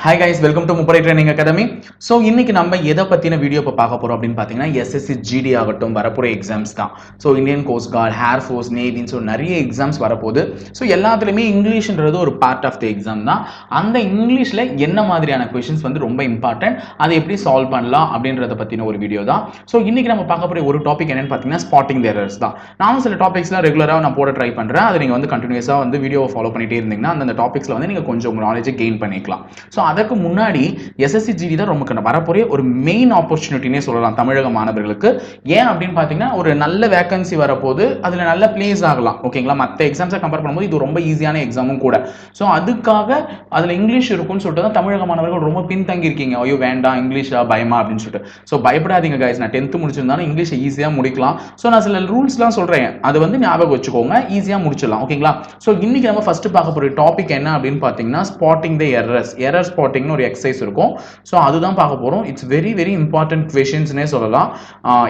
Hi guys, welcome to Mupari Training Academy. So இன்னைக்கு நம்ம எதை பத்தின வீடியோ இப்ப பார்க்க போறோம் அப்படின்னு பாத்தீங்கன்னா SSC GD ஆகட்டும் வரப்போற எக்ஸாம்ஸ் தான். So Indian cost card, air force, நேவின்னு so நிறைய எக்ஸாம்ஸ் வரப்போகுது. ஸோ எல்லாத்துலேயுமே இங்கிலீஷ்ன்றது ஒரு பார்ட் ஆஃப் த எக்ஸாம் தான். அந்த இங்கிலீஷில் என்ன மாதிரியான கொஷின்ஸ் வந்து ரொம்ப இம்பார்ட்டன்ட், அதை எப்படி சால்வ் பண்ணலாம் அப்படின்றத பற்றின ஒரு வீடியோ தான். ஸோ இன்னைக்கு நம்ம பார்க்க போகிற ஒரு டாபிக் என்னன்னு பார்த்தீங்கன்னா ஸ்பாட்டிங் த எரர்ஸ் தான். நானும் சில டாபிக்ஸ்லாம் ரெகுலராக நான் போட ட்ரை பண்ணுறேன். அதை நீங்கள் வந்து கண்டினியூஸாக வந்து வீடியோவை ஃபாலோ பண்ணிட்டே இருந்தீங்கன்னா அந்த டாபிக்ஸில் வந்து நீங்கள் கொஞ்சம் உங்கள் நாலேஜை கெயின் பண்ணிக்கலாம். ஸோ அதுக்கு முன்னாடி SSC GD தான் ரொம்ப வரப்போற ஒரு மெயின் ஆப்பர்ச்சுனிட்டினே சொல்லலாம் தமிழக மாணவர்களுக்கு. ஏன் அப்படின்னு பார்த்தீங்கன்னா ஒரு நல்ல வேகன்சி வரப்போது, அதில் நல்ல பிளேஸ் ஆகலாம். ஓகேங்களா, மற்ற எக்ஸாம்ஸை கம்பேர் பண்ணும்போது இது ரொம்ப ஈஸியான எக்ஸாமும் கூட. ஸோ அதுக்காக அதில் இங்கிலீஷ் இருக்கும்னு சொல்லிட்டு தான் தமிழக மாணவர்கள் ரொம்ப பின்தங்கி இருக்கீங்க. ஐயோ வேண்டாம் இங்கிலீஷா பயமா அப்படின்னு சொல்லிட்டு. ஸோ பயப்படாதீங்க கைஸ், நான் 10th முடிச்சிருந்தாலும் இங்கிலீஷை ஈஸியாக முடிக்கலாம். ஸோ நான் சில ரூல்ஸ்லாம் சொல்கிறேன், அது வந்து ஞாபகம் வச்சுக்கோங்க, ஈஸியாக முடிச்சிடலாம். ஓகேங்களா. ஸோ இன்னைக்கு நம்ம ஃபர்ஸ்ட் பார்க்க போகிற டாபிக் என்ன அப்படின்னு பார்த்தீங்கன்னா ஸ்பாட்டிங் த எரர்ஸ். எரர் ஸ்பாட்டிங்னு ஒரு எக்ஸசைஸ் இருக்கும். ஸோ அதுதான் பார்க்க போறோம். இட்ஸ் வெரி வெரி இம்பார்ட்டன்ட் கொஷின்ஸ்னே சொல்லலாம்.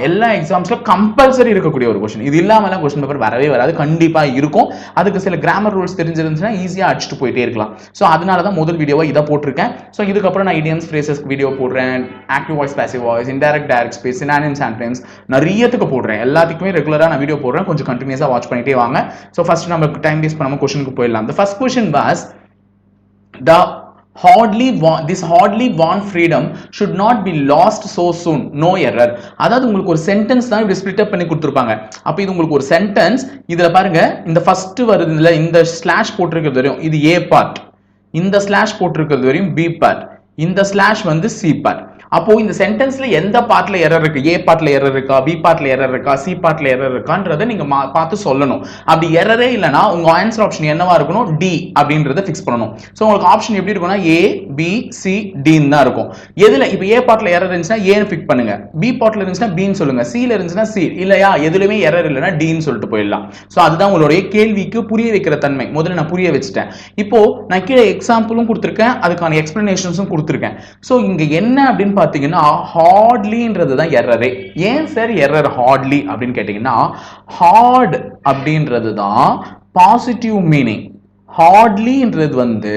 எல்லா எக்ஸாம்ஸ்ல கம்பல்சரி இருக்கக்கூடிய ஒரு கொஸ்டின். இது இல்லாமலாம் கொஸ்டின் பேப்பர் வரவே வராது, கண்டிப்பா இருக்கும். அதுக்கு சில கிராமர் ரூல்ஸ் தெரிஞ்சிருந்துச்சுன்னா ஈஸியா அடிச்சுட்டு போயிட்டே இருக்கலாம். ஸோ அதனால தான் முதல் வீடியோவை இதை போட்டிருக்கேன். ஸோ இதுக்கப்புறம் நான் இடியம்ஸ், ஃப்ரேசஸ் வீடியோ போடுறேன், active voice, passive voice, indirect, direct speech, synonyms, antonyms நிறையத்துக்கு போடுறேன். எல்லாத்துக்குமே ரெகுலரா நான் வீடியோ போடுறேன். கொஞ்சம் கண்டினியூஸா வாட்ச் பண்ணிட்டே வாங்க. ஸோ ஃபர்ஸ்ட் நம்ம டைம் வேஸ்ட் பண்ணாம கொஸ்டினுக்கு போயிடலாம். The first question was this hardly won freedom should not be lost so soon. No error. அதாவது உங்களுக்கு ஒரு சென்டென்ஸ் தான் இப்படி ஸ்ப்ளிட் அப் பண்ணி கொடுத்துருப்பாங்க. அப்ப இது உங்களுக்கு ஒரு சென்டென்ஸ். இதுல பாருங்க, இந்த ஃபர்ஸ்ட் வருதுல இந்த ஸ்லாஷ் போட்டிருக்கிறது வரையும் இது A பார்ட், இந்த ஸ்லாஷ் போட்டிருக்கிறது வரையும் B பார்ட், இந்த ஸ்லாஷ் வந்து C பார்ட். அப்போ இந்த சென்டென்ஸ்ல எந்த பார்ட்ல எரர் இருக்கு, A பார்ட்ல எரர் இருக்கா, B பார்ட்ல எரர் இருக்கா, C பார்ட்ல எரர் இருக்கான்றதை நீங்க பார்த்து சொல்லணும். அப்படி எரரே இல்லைன்னா உங்க ஆன்சர் ஆப்ஷன் என்னவா இருக்கணும், D அப்படின்றத ஃபிக்ஸ் பண்ணணும். ஸோ உங்களுக்கு ஆப்ஷன் எப்படி இருக்கும்னா A, B, C, D தான் இருக்கும். எதுல இப்போ A பார்ட்ல எரர் இருந்துச்சுன்னா ஏன்னு ஃபிக்ஸ் பண்ணுங்க, B பார்ட்ல இருந்துச்சுன்னா Bன்னு சொல்லுங்க, C ல இருந்துச்சுன்னா C, இல்லையா எதுலயுமே எரர் இல்லைன்னா Dன்னு சொல்லிட்டு போயிடலாம். ஸோ அதுதான் உங்களுடைய கேள்விக்கு புரிய வைக்கிற தன்மை. முதல்ல நான் புரிய வச்சுட்டேன். இப்போ நான் கீழே எக்ஸாம்பிளும் கொடுத்துருக்கேன், அதுக்கான எக்ஸ்பிளனேஷன்ஸும் கொடுத்துருக்கேன். ஸோ இங்க என்ன அப்படின்னு பாத்தீங்கன்னா ஹார்ட்லின்றது தான் எரரே. ஏன் சார் எரர் ஹார்ட்லி அப்படின்னு கேட்டீங்கன்னா, ஹார்ட் அப்படின்றது தான் பாசிட்டிவ் மீனிங், ஹார்ட்லின்றது வந்து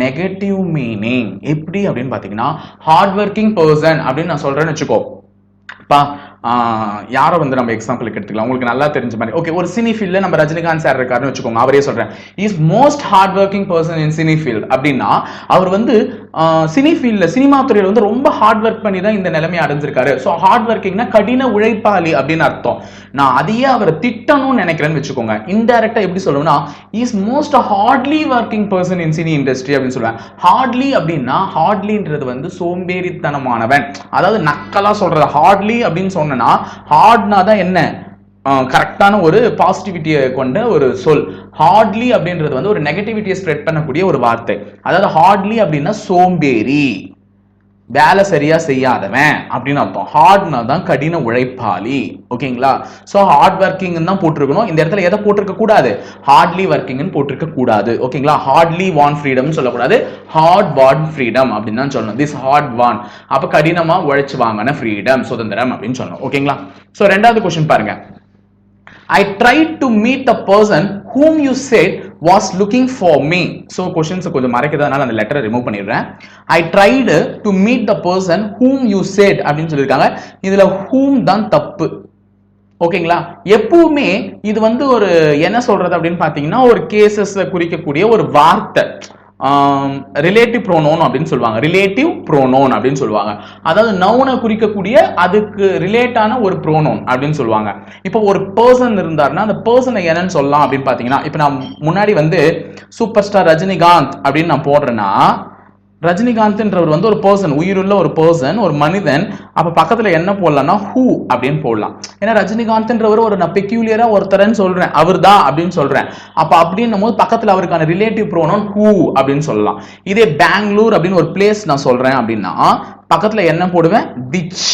நெகட்டிவ் மீனிங். எப்படி அப்படின்னு பாத்தீங்கன்னா ஹார்ட் ஒர்க்கிங் பர்சன் அப்படின்னு நான் சொல்றேன்னு வச்சுக்கோ. யாரை வந்து நம்ம எக்ஸாம்பிளுக்கு எடுத்துக்கலாம், உங்களுக்கு நல்லா தெரிஞ்ச மாதிரி. ஓகே, ஒரு சினி ஃபீல்ட்ல நம்ம ரஜினிகாந்த் சார் இருக்காருன்னு வச்சுக்கோங்க. அவரே சொல்றேன், is most hard working person in cine field அப்படின்னா அவர் வந்து சினி ஃபீல்ட்ல, சினிமா துறையில வந்து ரொம்ப ஹார்ட் ஒர்க் பண்ணி தான் இந்த நிலைமையை அடைஞ்சிருக்காரு. ஸோ ஹார்ட் ஒர்க்கிங்னா கடின உழைப்பாளி அப்படின்னு அர்த்தம். நான் அதையே அவரை திட்டணும்னு நினைக்கிறேன்னு வச்சுக்கோங்க. இன்டைரக்டா எப்படி சொல்லுவேன்னா, is most hardly working person in cine industry அப்படின்னு சொல்லுவேன். ஹார்ட்லி அப்படின்னா ஹார்ட்லின்றது வந்து சோம்பேறித்தனமானவன், அதாவது நக்கலா சொல்றது. ஹார்ட்லி அப்படின்னு சொன்னா ஹார்ட்னா தான் என்ன, கரெக்டான ஒரு பாசிட்டிவிட்டியை கொண்ட ஒரு சொல். ஹார்ட்லி அப்படின்றது வந்து ஒரு நெகட்டிவிட்டியை ஸ்ப்ரெட் பண்ணக்கூடிய ஒரு வார்த்தை. அதாவது ஹார்ட்லி அப்படின்னா சோம்பேறி, வேலை சரியா செய்யாதவன் அப்படின்னு அர்த்தம். ஹார்ட்னா தான் கடின உழைப்பாளி. ஓகேங்களா. சோ ஹார்ட் ஒர்க்கிங் தான் போட்டிருக்கணும். இந்த இடத்துல எதை போட்டிருக்க கூடாது, ஹார்ட்லி ஒர்க்கிங் போட்டிருக்க கூடாது. ஓகேங்களா. ஹார்ட்லி வான் ஃப்ரீடம் சொல்லக்கூடாது, ஹார்ட் வான் ஃப்ரீடம் அப்படின்னு தான் சொல்லணும். திஸ் ஹார்ட் வான், அப்ப கடினமா உழைச்சு வாங்கின ஃப்ரீடம், சுதந்திரம் அப்படின்னு சொல்லணும். ஓகேங்களா. சோ ரெண்டாவது கொஸ்டின் பாருங்க. I tried to meet the person whom you said was looking for me. So questions கொஞ்சம் மறைக்கிறதுனால அந்த லெட்டரை ரிமூவ் பண்ணிடுறேன். I tried to meet the person whom you said அப்படின்னு சொல்லியிருக்காங்க. இதுல whom தான் தப்பு. ஓகேங்களா. எப்பவுமே இது வந்து ஒரு என்ன சொல்றது அப்படின்னு பாத்தீங்கன்னா ஒரு கேசஸ் குறிக்கக்கூடிய ஒரு வார்த்தை. ரிலேட்டிவ் ப்ரோனோன் அப்படின்னு சொல்லுவாங்க, ரிலேட்டிவ் ப்ரோனோன் அப்படின்னு சொல்லுவாங்க. அதாவது நவுனை குறிக்கக்கூடிய அதுக்கு ரிலேட்டான ஒரு ப்ரோனோன் அப்படின்னு சொல்லுவாங்க. இப்போ ஒரு பர்சன் இருந்தாருன்னா அந்த பர்சனை என்னன்னு சொல்லலாம் அப்படின்னு பாத்தீங்கன்னா, இப்போ நான் முன்னாடி வந்து சூப்பர் ஸ்டார் ரஜினிகாந்த் அப்படின்னு நான் போடுறேன்னா, ரஜினிகாந்த்ன்றவர் வந்து ஒரு பர்சன், உயிருள்ள ஒரு பர்சன், ஒரு மனிதன். அப்ப பக்கத்துல என்ன போடலாம்னா ஹூ அப்படின்னு போடலாம். ஏன்னா ரஜினிகாந்த்ன்றவர் ஒரு நான் பெக்யூலியரா ஒருத்தரன்னு சொல்றேன், அவர் தான் அப்படின்னு சொல்றேன். அப்ப அப்படின்னும் போது பக்கத்துல அவருக்கான ரிலேட்டிவ் ப்ரோனவுன் ஹூ அப்படின்னு சொல்லலாம். இதே பெங்களூர் அப்படின்னு ஒரு பிளேஸ் நான் சொல்றேன் அப்படின்னா பக்கத்துல என்ன போடுவேன், விச்,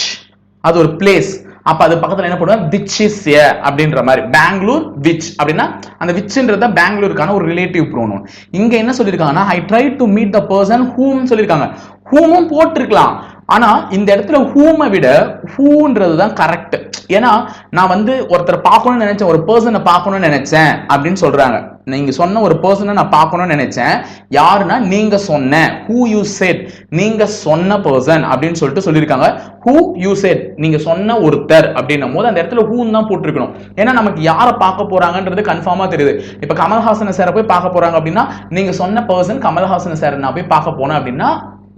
அது ஒரு பிளேஸ். அப்ப அது பக்கத்துல என்ன போடுவேன், விச் இஸ் ஏ அப்படின்ற மாதிரி. பெங்களூர் விச் அப்படின்னா அந்த விச்ன்றது பெங்களூருக்கான ஒரு ரிலேட்டிவ் ப்ரோனவுன். இங்க என்ன சொல்லிருக்காங்கன்னா, I try to meet the person whom சொல்லிருக்காங்க. ஹூமும் போட்டிருக்கலாம், ஆனா இந்த இடத்துல ஹூமை விட ஹூன்றது தான் கரெக்ட். ஏன்னா நான் வந்து ஒருத்தரை பார்க்கணும்னு நினைச்சேன், ஒரு பர்சனை பார்க்கணும்னு நினைச்சேன் அப்படின்னு சொல்றாங்க. நீங்க சொன்ன ஒரு பர்சனை நான் பார்க்கணும்னு நினைச்சேன், யாருன்னா நீங்க சொன்ன, who you said, நீங்க சொன்ன பர்சன் அப்படின்னு சொல்லிட்டு சொல்லியிருக்காங்க. who you said, நீங்க சொன்ன ஒருத்தர் அப்படின்னும் போது அந்த இடத்துல who தான் போட்டிருக்கணும். ஏன்னா நமக்கு யாரை பார்க்க போறாங்கன்றது கன்ஃபார்மா தெரியுது. இப்ப கமல்ஹாசன் சாரை போய் பார்க்க போறாங்க அப்படின்னா நீங்க சொன்ன பர்சன் கமல்ஹாசன் சார் நான் போய் பார்க்க போனேன் அப்படின்னா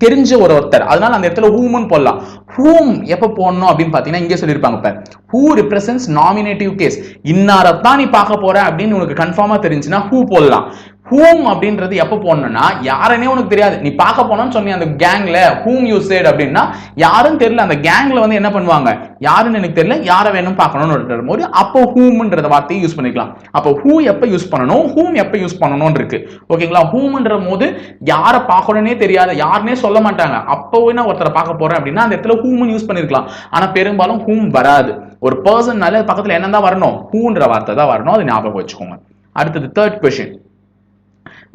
தெரிஞ்ச ஒருத்தர், அதனால அந்த இடத்துல whom போடலாம். whom எப்ப போடணும் அப்படின்னு பாத்தீங்கன்னா இங்கே சொல்லியிருப்பாங்க, who represents nominative case, இன்னாரத்தான் நீ பார்க்க போற அப்படின்னு உனக்கு கன்ஃபார்மா தெரிஞ்சுன்னா who போடலாம். whom அப்படின்றது எப்ப போடணும்னா யாருன்னே உனக்கு தெரியாது, நீ பார்க்க போனோம்னு சொன்னி அந்த கேங்ல whom you said அப்படின்னா யாரும் தெரியல, அந்த கேங்ல வந்து என்ன பண்ணுவாங்க, யாருன்னு எனக்கு தெரியல, யாரை வேணும் பார்க்கணும்னு போது அப்போ whomன்ற வார்த்தையை யூஸ் பண்ணிக்கலாம். அப்போ who எப்ப யூஸ் பண்ணணும், whom எப்ப யூஸ் பண்ணணும்னு இருக்கு. ஓகேங்களா? whomன்ற போது யாரை பார்க்கணும்னே தெரியாத, யாருன்னே சொல்ல மாட்டாங்க, அப்போ நான் ஒருத்தரை பார்க்க போறேன் அப்படின்னா அந்த இடத்துல whom யூஸ் பண்ணிருக்கலாம். ஆனா பெரும்பாலும் whom வராது. ஒரு பர்சன்னால பக்கத்துல என்னதான் வரணும், whoன்ற வார்த்தை தான் வரணும். அது ஞாபகம் வச்சுக்கோங்க. அடுத்தது third question.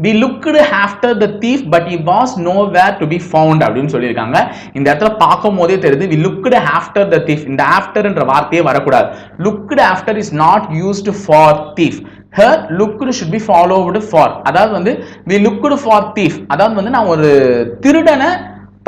We looked after the thief but he was nowhere to be found அப்படின்னு சொல்லியிருக்காங்க. இந்த இடத்துல பார்க்கும் போதே தெரியுது we looked after the thief. இந்த afterன்ற வார்த்தையே வரக்கூடாது. Looked after is not used for thief. Her looked should be followed for. அதாவது வந்து we looked for thief, அதாவது வந்து நான் ஒரு திருடனை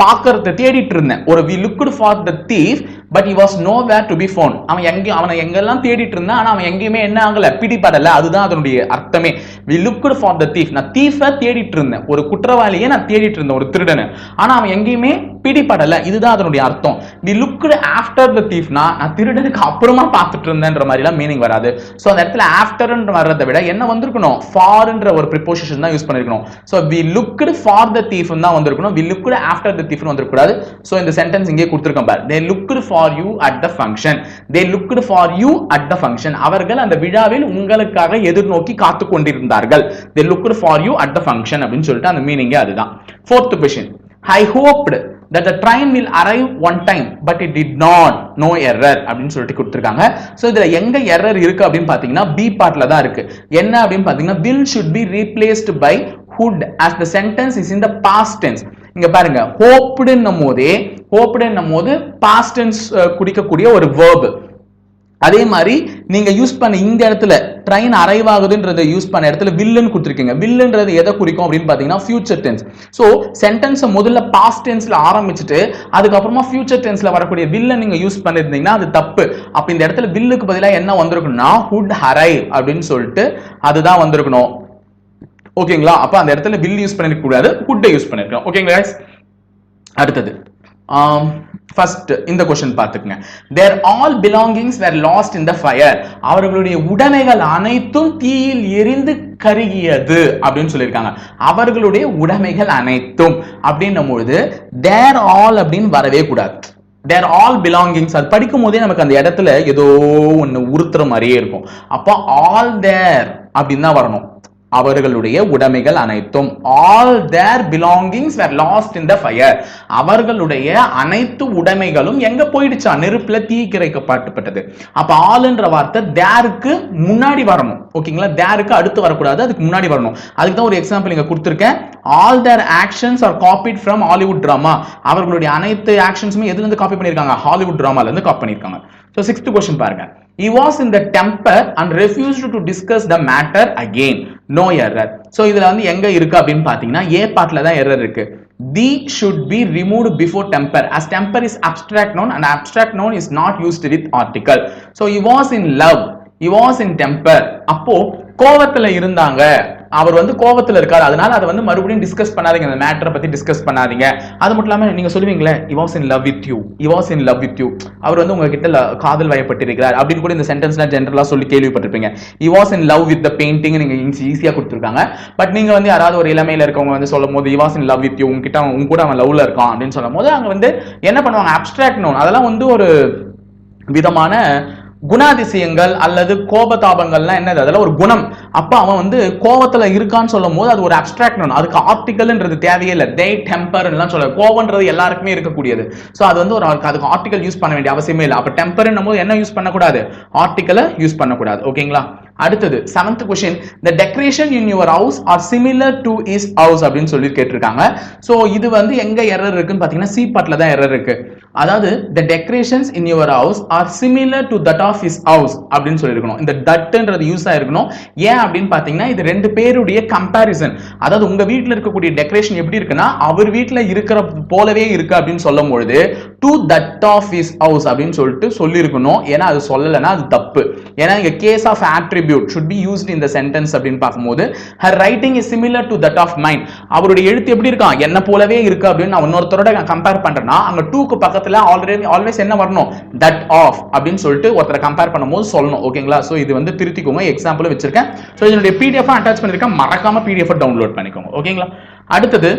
பார்க்கறத தேடிட்டு இருந்தேன். ஒரு we looked for the thief but he was nowhere to be found. அவனை எங்கெல்லாம் தேடிட்டு இருந்தான், ஆனா அவன் எங்கேயுமே என்ன ஆகல, பிடிபடல. அதுதான் அதனுடைய அர்த்தமே. we looked for the thief, நான் தீஃபை தேடிட்டு இருந்தேன், ஒரு குற்றவாளியை நான் தேடிட்டு இருந்தேன், ஒரு திருடனை, ஆனா அவன் எங்கேயுமே பிடிபடல. இதுதான் அதனுடைய அர்த்தம். we looked after the thief, நான் திருடனுக்கு அப்புறமா பார்த்துட்டு இருந்தேன்ற மாதிரி எல்லாம் மீனிங் வராது. சோ அந்த இடத்துல ஆஃப்டர்ன்ற வர்றதை விட என்ன வந்திருக்கணும், ஃபார்ன்ற ஒரு ப்ரிபோசிஷன் தான் யூஸ் பண்ணிருக்கணும். So we looked for the thief தான் வந்திருக்கணும். we looked after the thief வந்திருக்க கூடாது. சோ இந்த சென்டென்ஸ் இங்கே கொடுத்திருக்கேன் பாரு. they looked for you at the function. they looked for you at the function. அவர்கள் அந்த விழாவில் உங்களுக்காக எதிர்நோக்கி காத்து கொண்டிருந்தார்கள். they looked for you at the function அப்படின்னு சொல்லிட்டு அந்த மீனிங்கே அதுதான். fourth question. I hoped that the train will arrive on time but it did not. no error அப்படின்னு சொல்லிட்டு கொடுத்திருக்காங்க. சோ இதுல எங்க எரர் இருக்கு அப்படின்னு பாத்தீங்கன்னா பி பார்ட்ல தான் இருக்கு. என்ன அப்படின்னு பாத்தீங்கன்னா will should be replaced by would as the sentence is in the past tense. இங்க பாருங்க, hoped என்னும் போது past tense குறிக்கக்கூடிய ஒரு verb. அதே மாதிரி நீங்க யூஸ் பண்ண இந்த இடத்துல ட்ரெயின் அரைவ் ஆகுதுன்றதை யூஸ் பண்ண இடத்துல வில்லுன்னு கொடுத்துருக்கீங்க. வில்லுன்றது எதை குறிக்கும் அப்படின்னு பாத்தீங்கன்னா ஃபியூச்சர் டென்ஸ். சோ சென்டென்ஸ் முதல்ல பாஸ்ட் டென்ஸ்ல ஆரம்பிச்சுட்டு அதுக்கப்புறமா ஃபியூச்சர் டென்ஸ்ல வரக்கூடிய வில்ல நீங்க யூஸ் பண்ணிருந்தீங்கன்னா அது தப்பு. அப்ப இந்த இடத்துல வில்லுக்கு பதிலாக என்ன வந்திருக்கணும்னா would arrive அப்படின்னு சொல்லிட்டு அதுதான் வந்திருக்கணும். ஓகேங்களா? அப்ப அந்த இடத்துல வில் யூஸ் பண்ணிருக்க கூடாது, would யூஸ் பண்ணிருக்கோம். ஓகேங்களா गाइस? அடுத்தது ஃபர்ஸ்ட் இந்த क्वेश्चन பாத்துக்கங்க. their all belongings were lost in the fire. அவர்களுடைய உடைமைகள் அனைத்தும் தீயில் எரிந்து கருகியது அப்படின்னு சொல்லியிருக்காங்க. அவர்களுடைய உடைமைகள் அனைத்தும் அப்படின்னும் பொழுது their all அப்படின்னு வரவே கூடாது. their all belongings அது படிக்கும் போதே நமக்கு அந்த இடத்துல ஏதோ ஒன்னு உறுத்துற மாதிரியே இருக்கும். அப்போ all their அப்படின்னு தான் வரணும். அவர்களுடைய உடைமைகள் அனைத்தும், all their belongings were lost in the fire. அவர்களுடைய அனைத்து உடைமைகளும் எங்க போயிடுச்சா, நெருப்புல தீக்கிரைக்கப்பட்டது. அப்ப ஆல்ன்ற வார்த்தை தேருக்கு முன்னாடி வரணும். ஓகேங்களா? தேருக்கு அடுத்து வரக்கூடாது, அதுக்கு முன்னாடி வரணும். அதுக்கு தான் ஒரு எக்ஸாம்பிள் இங்க கொடுத்திருக்கேன். all their actions are copied from Hollywood drama. அவர்களுடைய அனைத்து ஆக்ஷன்ஸுமே எதுல இருந்து காப்பி பண்ணிருக்காங்க, ஹாலிவுட் டிராமால இருந்து காப்பி பண்ணிருக்காங்க. So sixth question பாருங்க. He was in the temper and refused to discuss the matter again. No error. So இதுல வந்து எங்க இருக்கு அப்படின்னு பாத்தீங்கன்னா A பார்ட்ல தான் எரர் இருக்கு. The should be removed before temper as temper is abstract noun and abstract noun is not used with article. So he was in love, he was in temper. அப்போ கோவத்துல இருந்தாங்க, அவர் வந்து கோவத்துல இருக்காரு, அதனால அதை வந்து மறுபடியும் டிஸ்கஸ் பண்ணாதீங்க, அந்த மேட்டரை பத்தி டிஸ்கஸ் பண்ணாதீங்க. அது மட்டும் இல்லாம நீங்க சொல்லுவீங்களே he was in love with you, he was in love with you, அவர் வந்து உங்ககிட்ட காதல் வயப்பட்டிருக்கிறார் அப்படின்னு கூட இந்த சென்டென்ஸ்ல ஜெனரலா சொல்லி கேள்விப்பட்டிருப்பீங்க. he was in love with the painting நீங்க ஈஸியா கொடுத்துருக்காங்க. பட் நீங்க வந்து யாராவது ஒரு இளமையில இருக்கவங்க வந்து சொல்லும் போது he was in love with you, உங்ககிட்ட உங்க கூட அவன் லவ்ல இருக்கான் அப்படின்னு சொல்லும் போது அங்க வந்து என்ன பண்ணுவாங்க, அப்ஸ்ட்ராக்ட் நோன், அதெல்லாம் வந்து ஒரு விதமான குணாதிசயங்கள் அல்லது கோபதாபங்கள்லாம் என்னது, அதெல்லாம் ஒரு குணம். அப்ப அவன் வந்து கோபத்துல இருக்கான்னு சொல்லும் போது அது ஒரு அப்ஸ்ட்ராக்ட் நோன், அதுக்கு ஆர்டிகல்ன்றது தேவையே இல்லை. தே டெம்பர் எல்லாம் சொல்ல, கோபம்ன்றது எல்லாருக்குமே இருக்கக்கூடியது. சோ அது வந்து ஒரு அதுக்கு ஆர்டிகல் யூஸ் பண்ண வேண்டிய அவசியமே இல்லை. அப்ப டெம்பர்ன்னும் போது என்ன யூஸ் பண்ணக்கூடாது, ஆர்டிகலை யூஸ் பண்ணக்கூடாது. ஓகேங்களா? அடுத்தது 7th question, the decoration in your house are similar to his house அப்படின்னு சொல்லி கேட்டிருக்காங்க. சோ இது வந்து எங்க எரர் இருக்குன்னு பாத்தீங்கன்னா சி பார்ட்ல தான் எரர் இருக்கு. அதாவது the decorations in your house are similar to that of his house அப்படின்னு சொல்லிருக்கணும். இந்த தட்ன்றது யூஸ் ஆயிருக்கணும். ஏன் அப்படின்னு பாத்தீங்கன்னா இது ரெண்டு பேருடைய கம்பேரிசன். அதாவது உங்க வீட்ல இருக்கக்கூடிய டெக்கரேஷன் எப்படி இருக்குன்னா அவர் வீட்ல இருக்கிற போலவே இருக்கு அப்படின்னு சொல்லும்போது to that of his house அப்படின்னு சொல்லிட்டு சொல்லிருக்கணும். ஏன்னா அது சொல்லலனா அது தப்பு. ஏன்னா இங்க case of attribute should be used in the sentence அப்படின்னு பாக்கும்போது her writing is similar to that of mine. அவருடைய எழுத்து எப்படி இருக்கா என்ன போலவே இருக்கு அப்படின்னு நான் இன்னொருத்தரோட கம்பேர் பண்றேன்னா அங்க to க்கு பக்கத்துல ஆல்வேஸ் என்ன வரணும் that of அப்படின்னு சொல்லிட்டு ஒருத்தரை கம்பேர் பண்ணும்போது சொல்லணும். ஓகேங்களா? சோ இது வந்து திருத்திக்கோங்க. எக்ஸாம்பிள் வச்சிருக்கேன். சோ இதனுடைய PDF அட்டாச் பண்ணிருக்கேன். மறக்காம PDF டவுன்லோட் பண்ணிக்கோங்க. ஓகேங்களா? அடுத்தது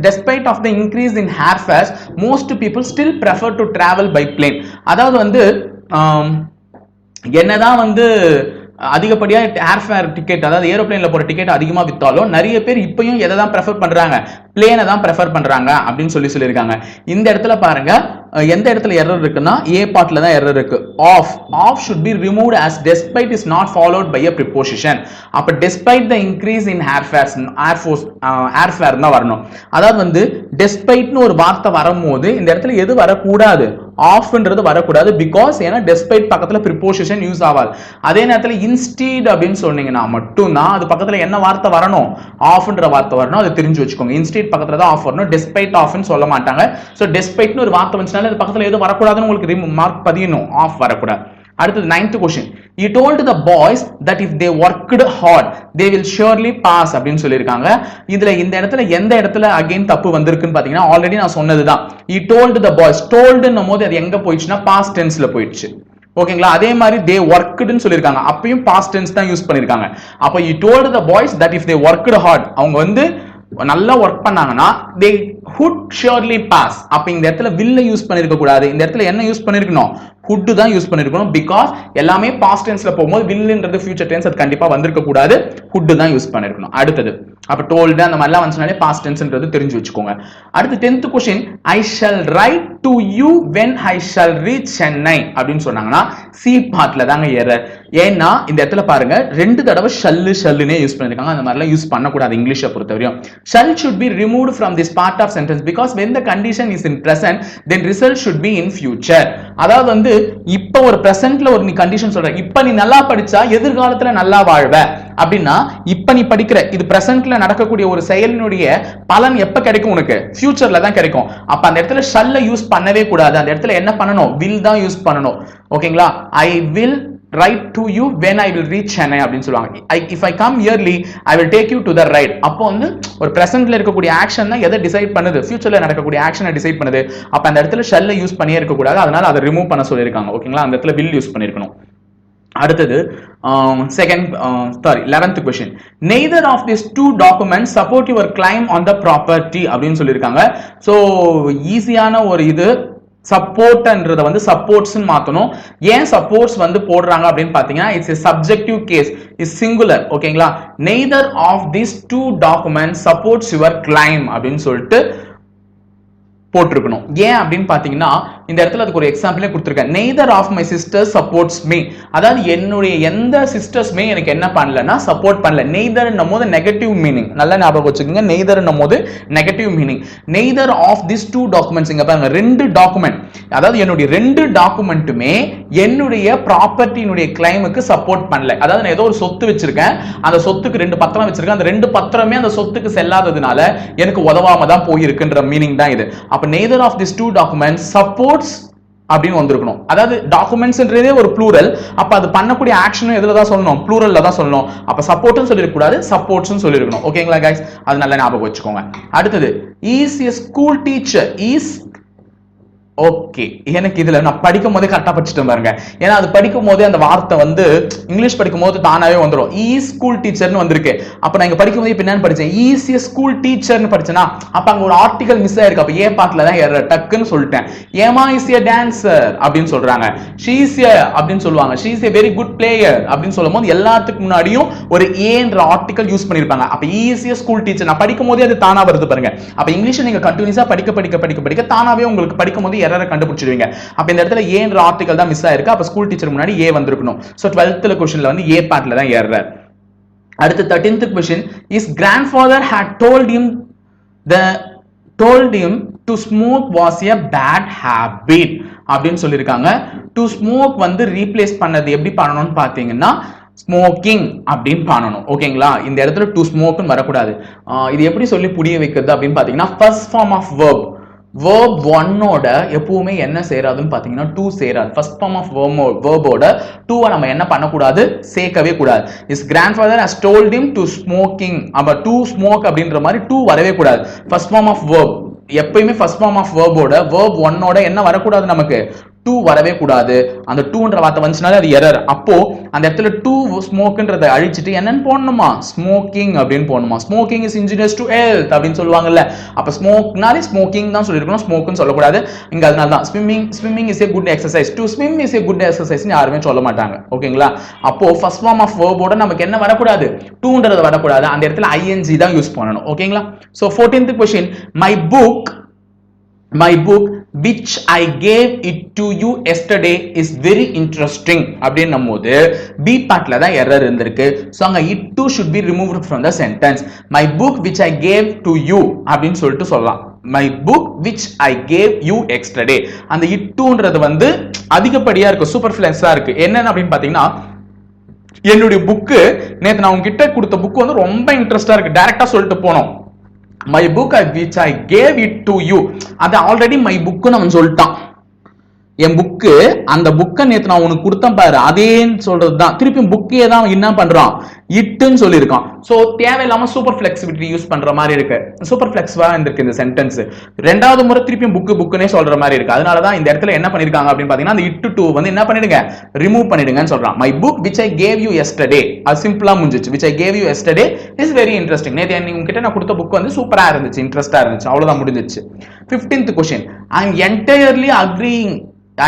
despite of the increase in airfares most people still prefer to travel by plane. அதாவது வந்து என்னதான் வந்து அதிகப்படியா ஏர்ஃபேர் டிக்கெட் அதாவது ஏரோப்ளேன்ல போற டிக்கெட் அதிகமா வித்தாலும் நிறைய பேர் இப்பயும் எதை தான் ப்ரெஃபர் பண்றாங்க பிளேனை தான் ப்ரெஃபர் பண்றாங்க அப்படின்னு சொல்லியிருக்காங்க. இந்த இடத்துல பாருங்க எந்த இடத்துல எரர் இருக்குன்னா ஏ பார்ட்ல தான் எரர் இருக்கு. Of should be removed as despite is not followed by a preposition. அப்ப despite the increase in airfare தான் வரணும். அதாவது வந்து despite னு ஒரு வார்த்தை வரும்போது இந்த இடத்துல எது வரக்கூடாது ஆஃப்ன்றது வரக்கூடாது. பிகாஸ் ஏன்னா despite பக்கத்துல preposition யூஸ் ஆகாது. அதே நேரத்துல instead அப்படின்னு சொன்னீங்கன்னா மட்டும் தான் அது பக்கத்துல என்ன வார்த்தை வரணும் ஆஃப்ன்ற வார்த்தை வரணும். அதை தெரிஞ்சு வச்சுக்கோங்க. instead பக்கத்துல தான் ஆஃப் வரணும். despite ஆஃப்னு சொல்ல மாட்டாங்க. சோ despite னு ஒரு வார்த்தை வந்துச்சுனா அது பக்கத்துல எது வரக்கூடாதுன்னு உங்களுக்கு மார்க் பதியணும். ஆஃப் வரக்கூடாது. அடுத்து 9th question, he told the boys that if they worked hard they will surely pass அப்படின்னு சொல்லிருக்காங்க. இதுல இந்த இடத்துல எந்த இடத்துல அகைன் தப்பு வந்திருக்குன்னு பாத்தீங்கன்னா ஆல்ரெடி நான் சொன்னதுதான். he told the boys toldன்னும் போது அது எங்க போயிடுச்சுன்னா past tenseல போயிடுச்சு. ஓகேங்களா? அதே மாதிரி they workedன்னு சொல்லிருக்காங்க. அப்பயும் past tense தான் யூஸ் பண்ணிருக்காங்க. அப்ப he told the boys that if they worked hard அவங்க வந்து நல்லா ஒர்க் பண்ணாங்கன்னா they would surely pass. அப்ப இந்த இடத்துல will யூஸ் பண்ணிருக்க கூடாது. இந்த இடத்துல என்ன யூஸ் பண்ணிருக்கணும் would தான் யூஸ் பண்ணிருக்கணும். பிகாஸ் எல்லாமே past tenseல போகும்போது willன்றது future tense அது கண்டிப்பா வந்திருக்க கூடாது. would தான் யூஸ் பண்ணிருக்கணும். அடுத்தது அப்ப told அந்த மாதிரிலாம் வந்துச்சுனாலே past tenseன்றது தெரிஞ்சு வச்சுக்கோங்க. அடுத்து 10th question, I shall write to you when I shall reach Chennai அப்படின்னு சொன்னாங்கன்னா சி பார்ட்ல தாங்க எரர். ஏன்னா இந்த இடத்துல பாருங்க ரெண்டு தடவை ஷல்லுனே யூஸ் பண்ணிருக்காங்க. அந்த மாதிரிலாம் யூஸ் பண்ணக்கூடாது இங்கிலீஷை பொறுத்தவரையும். shall should be removed from this part of sentence because when the condition is in present then result should be in future. அதாவது வந்து இப்ப ஒரு பிரசன்ட்ல ஒரு நீ கண்டிஷன் சொல்ற இப்ப நீ நல்லா படிச்சா எதிர்காலத்துல நல்லா வாழ்வ அப்படின்னா இப்ப நீ படிக்கிற இது பிரசன்ட்ல நடக்கக்கூடிய ஒரு செயலினுடைய பலன் எப்ப கிடைக்கும் உனக்கு ஃபியூச்சர்ல தான் கிடைக்கும். அப்ப அந்த இடத்துல ஷல்ல யூஸ் பண்ணவே கூடாது. அந்த இடத்துல என்ன பண்ணணும் will தான் யூஸ் பண்ணணும். ஓகேங்களா? I will write to you when I will reach Chennai அப்படின்னு சொல்லுவாங்க. If I come early I will take you to the ride. அப்போ வந்து ஒரு பிரசன்ட்ல இருக்கக்கூடிய ஆக்ஷன் தான் எதை டிசைட் பண்ணுது ஃபியூச்சர்ல நடக்கக்கூடிய ஆக்ஷனை டிசைட் பண்ணுது. அப்ப அந்த இடத்துல ஷல்ல யூஸ் பண்ணியே இருக்க கூடாது. அதனால அதை ரிமூவ் பண்ண சொல்லியிருக்காங்க. ஓகேங்களா? அந்த இடத்துல will யூஸ் பண்ணிருக்கணும். அடுத்தது 11th question, neither of these two documents support your claim on the property அப்படின்னு சொல்லியிருக்காங்க. சோ ஈஸியான ஒரு இது சப்போர்ட்ன்றத வந்து சப்போர்ட்ஸ்னு மாத்தணும். ஏன் சப்போர்ட்ஸ் வந்து போடுறாங்க அப்படின்னு பாத்தீங்கன்னா it's a subjective case is singular. ஓகேங்களா? neither of these two documents supports your claim அப்படின்னு சொல்லிட்டு போட்டிருக்கணும். ஏன் அப்படின்னு பாத்தீங்கன்னா இந்த இடத்துல அதுக்கு ஒரு எக்ஸாம்பிளே கொடுத்திருக்கேன். neither of my sisters supports me. அதாவது என்னுடைய எந்த சிஸ்டர்ஸ்மே எனக்கு என்ன பண்ணலன்னா சப்போர்ட் பண்ணல. neither என்னும்போது நெகட்டிவ் மீனிங். நல்லா ஞாபகம் வச்சுக்கோங்க. neither என்னும்போது negative meaning. neither of these two documents இங்க பாருங்க ரெண்டு டாக்குமெண்ட் அதாவது என்னுடைய ரெண்டு டாக்குமெண்ட்டுமே என்னுடைய ப்ராப்பர்ட்டியினுடைய கிளைமுக்கு சப்போர்ட் பண்ணல. அதாவது நான் ஏதோ ஒரு சொத்து வச்சிருக்கேன். அந்த சொத்துக்கு ரெண்டு பத்திரம் வச்சிருக்கேன். அந்த ரெண்டு பத்திரமே அந்த சொத்துக்கு செல்லாததுனால எனக்கு உதவாம தான் போயிருக்குன்ற மீனிங் தான் இது. அப்ப neither of these two documents supports அப்படின்னு வந்திருக்கணும். அதாவது டாக்குமெண்ட்ஸ்ன்றதே ஒரு ப்ளூரல். அப்ப அது பண்ணக்கூடிய ஆக்ஷனும் எதுல தான் சொல்லணும் ப்ளூரல்ல தான் சொல்லணும். அப்ப சப்போர்ட்னு சொல்லிருக்க கூடாது சப்போர்ட்ஸ்னு சொல்லிருக்கணும். ஓகேங்களா गाइस? அது நல்லா ஞாபகம் வச்சுக்கோங்க. அடுத்தது is a school teacher is okay எனக்கு இதுல நான் படிக்கும் போதே கரெக்டா படிச்சுட்டு பாருங்க. ஏன்னா அது படிக்கும் போதே அந்த வார்த்தை வந்து இங்கிலீஷ் படிக்கும் போது தானாவே வந்துடும். ஈஸ் ஸ்கூல் டீச்சர்னு வந்திருக்கு. அப்ப நான் இங்க படிக்கும் போது என்னன்னு படிச்சேன் ஈஸிய ஸ்கூல் டீச்சர்னு படிச்சேனா அப்ப அங்க ஒரு ஆர்டிகல் மிஸ் ஆயிருக்கு. அப்ப ஏ பார்ட்ல தான் டக்குன்னு சொல்லிட்டேன். ஏமா இஸ் எ டான்சர் அப்படின்னு சொல்றாங்க. ஷீ இஸ் எ அப்படின்னு சொல்லுவாங்க. She is a very good player அப்படின்னு சொல்லும்போது எல்லாத்துக்கு முன்னாடியும் ஒரு ஏன்ற ஆர்டிகல் யூஸ் பண்ணிருப்பாங்க. அப்ப ஈஸிய ஸ்கூல் டீச்சர் நான் படிக்கும் போதே அது தானா வருது பாருங்க. அப்ப இங்கிலீஷ் நீங்க கண்டினியூஸா படிக்க தானாவே உங்களுக்கு படிக்கும் போது எரரை கண்டுபிடிச்சிடுவீங்க. அப்ப இந்த இடத்துல ஏன்ற ஆர்டிகல் தான் மிஸ் ஆயிருக்கு. அப்ப ஸ்கூல் டீச்சர் முன்னாடி ஏ வந்திருக்கணும். சோ 12th क्वेश्चनல வந்து ஏ பார்ட்ல தான் எரர். அடுத்து 13th question is grandfather had told him to smoke was a bad habit அப்படின்னு சொல்லிருக்காங்க. to smoke வந்து ரீப்ளேஸ் பண்ணது எப்படி பண்ணணும்னு பாத்தீங்கன்னா ஸ்மோக்கிங் அப்படின்னு பண்ணணும். ஓகேங்களா? இந்த இடத்துல டு ஸ்மோக்னு வரக்கூடாது. இது எப்படி சொல்லி புரிய வைக்கிறது அப்படின்னு பாத்தீங்கன்னா first form of verb verb 1ஓட எப்பவுமே என்ன சேராதுன்னு பாத்தீங்கன்னா 2 சேராது. ஃபர்ஸ்ட் ஃபார்ம் ஆஃப் verb-ஓட 2-ஐ நம்ம என்ன பண்ணக்கூடாது, சேர்க்கவே கூடாது. his grandfather has told him to smoking, அப்ப to smoke அப்படின்ற மாதிரி 2 வரவே கூடாது. ஃபர்ஸ்ட் ஃபார்ம் ஆஃப் verb எப்பயுமே ஃபர்ஸ்ட் ஃபார்ம் ஆஃப் verb-ஓட verb 1ஓட என்ன வரக்கூடாது, நமக்கு 2 வரவே கூடாது. அந்த 2ன்ற வார்த்தை வந்துச்சுனாலே அது எரர். அப்போ அந்த இடத்துல 2 ஸ்மோக்ன்றதை அழிச்சிட்டு என்னன்னு போடணுமா, ஸ்மோக்கிங் அப்படின்னு போடணுமா. Smoking is injurious to health அப்படின்னு சொல்லுவாங்கல்ல. அப்ப ஸ்மோக்னாலே ஸ்மோக்கிங் தான் சொல்லிருக்கணும், ஸ்மோக்னு சொல்லக்கூடாது. இங்க அதனால தான் swimming is a good exercise, to swim is a good exercise னு யாருமே சொல்ல மாட்டாங்க. ஓகேங்களா? அப்போ ஃபர்ஸ்ட் ஃபார்ம் ஆஃப் verb-ஓட நமக்கு என்ன வரக்கூடாது, 2ன்றது வரக்கூடாது. அந்த இடத்துல ing தான் யூஸ் பண்ணணும். ஓகேங்களா? So 14th question, my book which I gave it to you yesterday is very interesting அப்படின்னும்போது B பார்ட்ல தான் எரர் இருந்திருக்கு. சோ அங்க it too should be removed from the sentence. My book which I gave to you அப்படின்னு சொல்லிட்டு சொல்லலாம். My book which I gave you yesterday. அந்த it tooன்றது வந்து அதிகப்படியா இருக்கு, சூப்பர்ஃப்ளக்ஸா இருக்கு. என்னன்னு அப்படின்னு பாத்தீங்கன்னா என்னுடைய புக்கு நேத்து நான் உங்ககிட்ட கொடுத்த புக் வந்து ரொம்ப இன்ட்ரெஸ்டா இருக்கு, டைரக்டா சொல்லிட்டு போனோம். My book which I gave it to you, அது ஆல்ரெடி my book நான் சொல்லிட்டான். என் புக்கு, அந்த புக்கை நேத்து நான் உனக்கு கொடுத்தேன் பாரு, அதேன்னு சொல்றதுதான். திருப்பி புக்கே தான் என்ன பண்றான், இட்டுன்னு சொல்லியிருக்கான். சோ தேவையில்லாம சூப்பர் ஃபிளெக்சிபிலிட்டி யூஸ் பண்ற மாதிரி இருக்கு, சூப்பர் ஃபிளெக்ஸிவா இருக்கு இந்த சென்டென்ஸ். ரெண்டாவது முறை திருப்பி புக்குனே சொல்ற மாதிரி இருக்கு. அதனாலதான் இந்த இடத்துல என்ன பண்ணிருக்காங்க அப்படின்னு பாத்தீங்கன்னா அந்த இட்டு டூ வந்து என்ன பண்ணிடுங்க, ரிமூவ் பண்ணிடுங்கன்னு சொல்றான். My book which I gave you yesterday, அது சிம்பிளா முடிஞ்சிச்சு. which I gave you yesterday is very interesting. நேத்து உங்ககிட்ட நான் கொடுத்த புக் வந்து சூப்பரா இருந்துச்சு, இன்ட்ரெஸ்டா இருந்துச்சு, அவ்வளவுதான் முடிஞ்சிச்சு. 15th question, I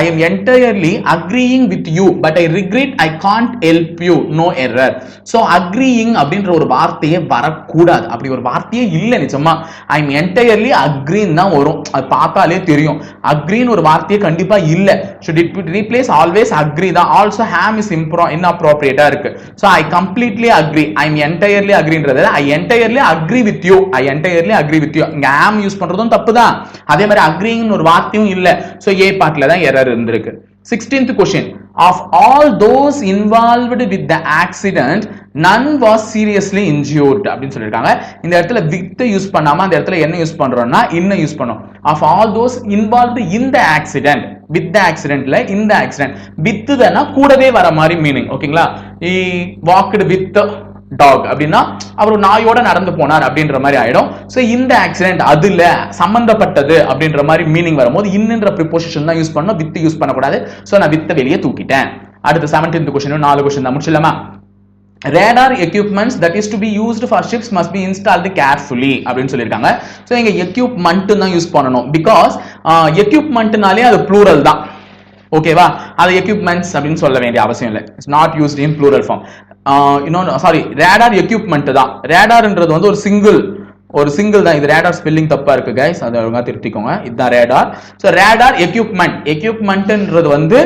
am entirely agreeing with you but I regret I can't help you, no error. so agreeing அப்படின்ற ஒரு வார்த்தையே வரக்கூடாது, அப்படி ஒரு வார்த்தையே இல்ல. நிச்சயமா I am entirely agreeing தான் வரும், அது பார்த்தாலே தெரியும். agreeன்னு ஒரு வார்த்தையே கண்டிப்பா இல்ல. should it replace always agree தான். also ham is inappropriate இருக்கு. so I completely agree, I am entirely agreeன்றத I entirely agree with you, I entirely agree with you. இங்க am யூஸ் பண்றதும் தப்புதான், அதே மாதிரி agreeing ஒரு வார்த்தையும் இல்ல. so a பார்ட்ல தான் எரர் இருந்திருக்கு. 16th question, of all those involved with the accident none was seriously injured அப்படின்னு சொல்லிருக்காங்க. இந்த இடத்துல with யூஸ் பண்ணாம அந்த இடத்துல என்ன யூஸ் பண்றோம்னா in யூஸ் பண்ணோம். of all those involved in the accident, with the accidentல in the accident, with தான கூடவே வர மாதிரி மீனிங். ஓகேங்களா? he walked with டாக் அப்படின்னா அவர் நாயோட நடந்து போனார் அப்படின்ற மாதிரி ஆயிடும். சோ இந்த ஆக்சிடென்ட் அதுல சம்பந்தப்பட்டது அப்படின்ற மாதிரி மீனிங் வரும்போது இன்னன்ற ப்ரிபோசிஷன் தான் யூஸ் பண்ணணும், வித் யூஸ் பண்ணக்கூடாது. சோ நான் வித்த வெளியே தூக்கிட்டேன். அடுத்து 17th question, 4 question தான் முடிச்சலாமா. radar equipments that is to be used for ships must be installed carefully அப்படின்னு சொல்லிருக்காங்க. சோ இங்க equipment தான் யூஸ் பண்ணணும், because equipmentனாலே அது ப்ளூரல் தான். ஓகேவா? அது equipments அப்படின்னு சொல்ல வேண்டிய அவசியம் இல்லை. It's not used in plural form. Radar equipment தான். ரேடார்ன்றது வந்து ஒரு சிங்கிள் தான். இது ரேடார் ஸ்பெல்லிங் தப்பா இருக்கு கைஸ், அதை ஒழுங்கா திருத்திக்கோங்க. இதுதான் ரேடார். சோ ரேடார் எக்யூப்மெண்ட்ன்றது வந்து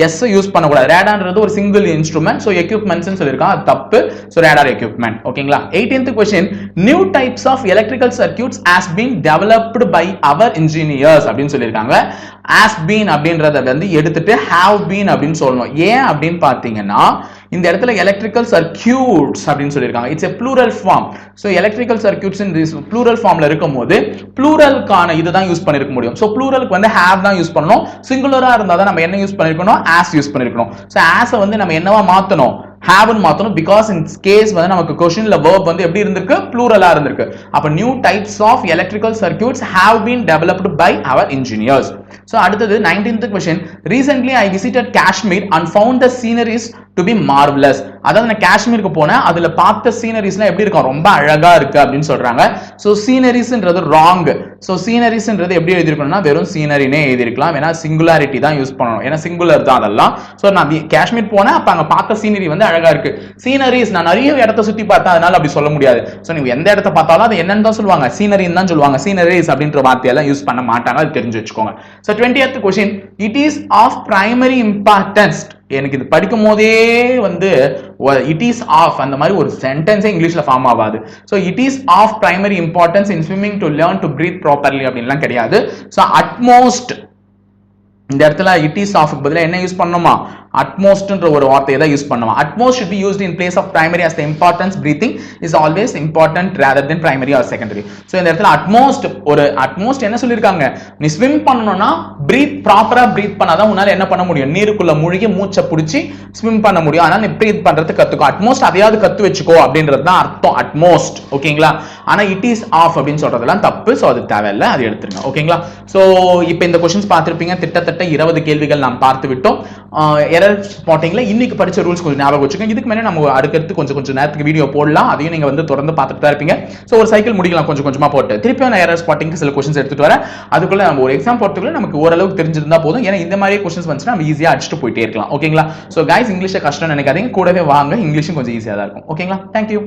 எஸ் யூஸ் பண்ணக்கூடாது. ரேடார்ன்றது ஒரு சிங்கிள் இன்ஸ்ட்ருமெண்ட். சோ எக்யூப்மெண்ட்ஸ்னு சொல்லிருக்காங்க, அது தப்பு. So radar equipment. ஓகேங்களா? 18th question, new types of electrical circuits has been developed by our engineers அப்படின்னு சொல்லிருக்காங்க. has been அப்படின்றத வந்து எடுத்துட்டு have been அப்படின்னு சொல்லணும். ஏன் அப்படின்னு பாத்தீங்கன்னா இந்த இடத்துல electrical circuits அப்படின்னு சொல்லிருக்காங்க. It's a plural form. so electrical circuits in this plural formல இருக்கும்போது pluralக்கான இதுதான் யூஸ் பண்ணிருக்க முடியும். so pluralக்கு வந்து have தான் யூஸ் பண்ணனும். சிங்குலரா இருந்தா தான் நம்ம என்ன யூஸ் பண்ணிருக்கணும், as யூஸ் பண்ணிருக்கணும். so as வந்து நம்ம என்னவா மாத்தணும், have னு மாத்தணும். because in case வந்து நமக்கு questionல verb வந்து எப்படி இருந்திருக்கு, pluralா இருந்திருக்கு. அப்ப new types of electrical circuits have been developed by our engineers. so அடுத்தது 19th question, recently I visited Kashmir and found the sceneries to be marvelous. அதாவது நான் காஷ்மீருக்கு போனேன், அதுல பார்த்த சீனரிஸ்லாம் எப்படி இருக்கும், ரொம்ப அழகா இருக்கு அப்படின்னு சொல்றாங்க. சோ சீனரிஸ்ன்றது ராங். சோ சீனரிஸ்ன்றது எப்படி எழுதிருக்கணும்னா வெறும் சீனரினே எழுதிருக்கலாம், ஏன்னா சிங்குலாரிட்டி தான் யூஸ் பண்ணணும், ஏன்னா சிங்குலர் தான் அதெல்லாம். சோ நான் காஷ்மீர் போனேன், அப்ப அங்க பார்த்த சீனரி வந்து அழகா இருக்கு. சீனரிஸ் நான் நிறைய இடத்த சுத்தி பார்த்தேன், அதனால அப்படி சொல்ல முடியாது. சோ நீங்க எந்த இடத்த பார்த்தாலும் அது என்னன்னு தான் சொல்லுவாங்க, சீனரின்னு தான் சொல்லுவாங்க. சீனரிஸ் அப்படின்ற வார்த்தையெல்லாம் யூஸ் பண்ண மாட்டாங்க, அது தெரிஞ்சு வச்சுக்கோங்க. So 20th question, it is of primary importance. எனக்கு இது படிக்கும் போதே வந்து இட் இஸ் ஆஃப் அந்த மாதிரி ஒரு சென்டென்ஸே இங்கிலீஷ்ல ஃபார்ம் ஆகாது. So it is of primary importance in swimming to learn to breathe properly அப்படின்லாம் கிடையாது. ஸோ அட்மோஸ்ட் இந்த இடத்துல இட் இஸ் ஆஃப் பதிலா என்ன யூஸ் பண்ணணுமா, அட்மோஸ்ட்ன்ற ஒரு வார்த்தையை தான் யூஸ் பண்ணுவோம். Utmost should be used in place of primary as the importance breathing is always important rather than primary or secondary. So இந்த இடத்துல அட்மோஸ்ட் என்ன சொல்லிருக்காங்க, நீ ஸ்விம் பண்ணனும்னா பிரீத் ப்ராப்பரா பிரீத் பண்ணாதான் உன்னால என்ன பண்ண முடியும், நீருக்குள்ள முழுகி மூச்சை பிடிச்சி ஸ்விம் பண்ண முடியும். அதனால நீ பிரீத் பண்றது கத்துக்கோ, அட்மோஸ்ட் அதையாவது கத்து வச்சுக்கோ அப்படின்றது தான் அர்த்தம் அட்மோஸ்ட். ஓகேங்களா? ஆனா இட் இஸ் ஆஃப் அப்படின்னு சொல்றதெல்லாம் தப்பு. சோ அது தேவையில்லை, அது எடுத்துருங்க. ஓகேங்களா? சோ இப்போ இந்த क्वेश्चंस பார்த்திருப்பீங்க. கிட்டத்தட்ட 20 கேள்விகள் நாம் பார்த்து விட்டோம். எரர் ஸ்பாட்டிங்ல இன்னைக்கு படிச்ச ரூல்ஸ் கொஞ்சம் ஞாபகம் வச்சுக்கோங்க. இதுக்கு மேலே நம்ம அடுத்து கொஞ்சம் நேரத்துக்கு வீடியோ போடலாம், அதையும் நீங்க வந்து தொடர்ந்து பார்த்துட்டு தான் இருப்பீங்க. சோ ஒரு சைக்கிள் முடிக்கலாம் கொஞ்சமா போட்டு, திருப்பி நான் எரர் ஸ்பாட்டிங்க்கு சில क्वेश्चंस எடுத்துட்டு வரேன். அதுக்குள்ள நம்ம ஒரு எக்ஸாம் போறதுக்குள்ள நமக்கு ஓரளவுக்கு தெரிஞ்சிருந்தா போதும். ஏன்னா இந்த மாதிரி क्वेश्चंस வந்துச்சுன்னா நம்ம ஈஸியா அடிச்சுட்டு போயிட்டே இருக்கலாம். ஓகேங்களா? சோ गाइस, இங்கிலீஷ் கஷ்டம் நினைக்காதீங்க, கூடவே வாங்க, இங்கிலீஷும் கொஞ்சம் ஈஸியா தான் இருக்கும். ஓகேங்களா? Thank you.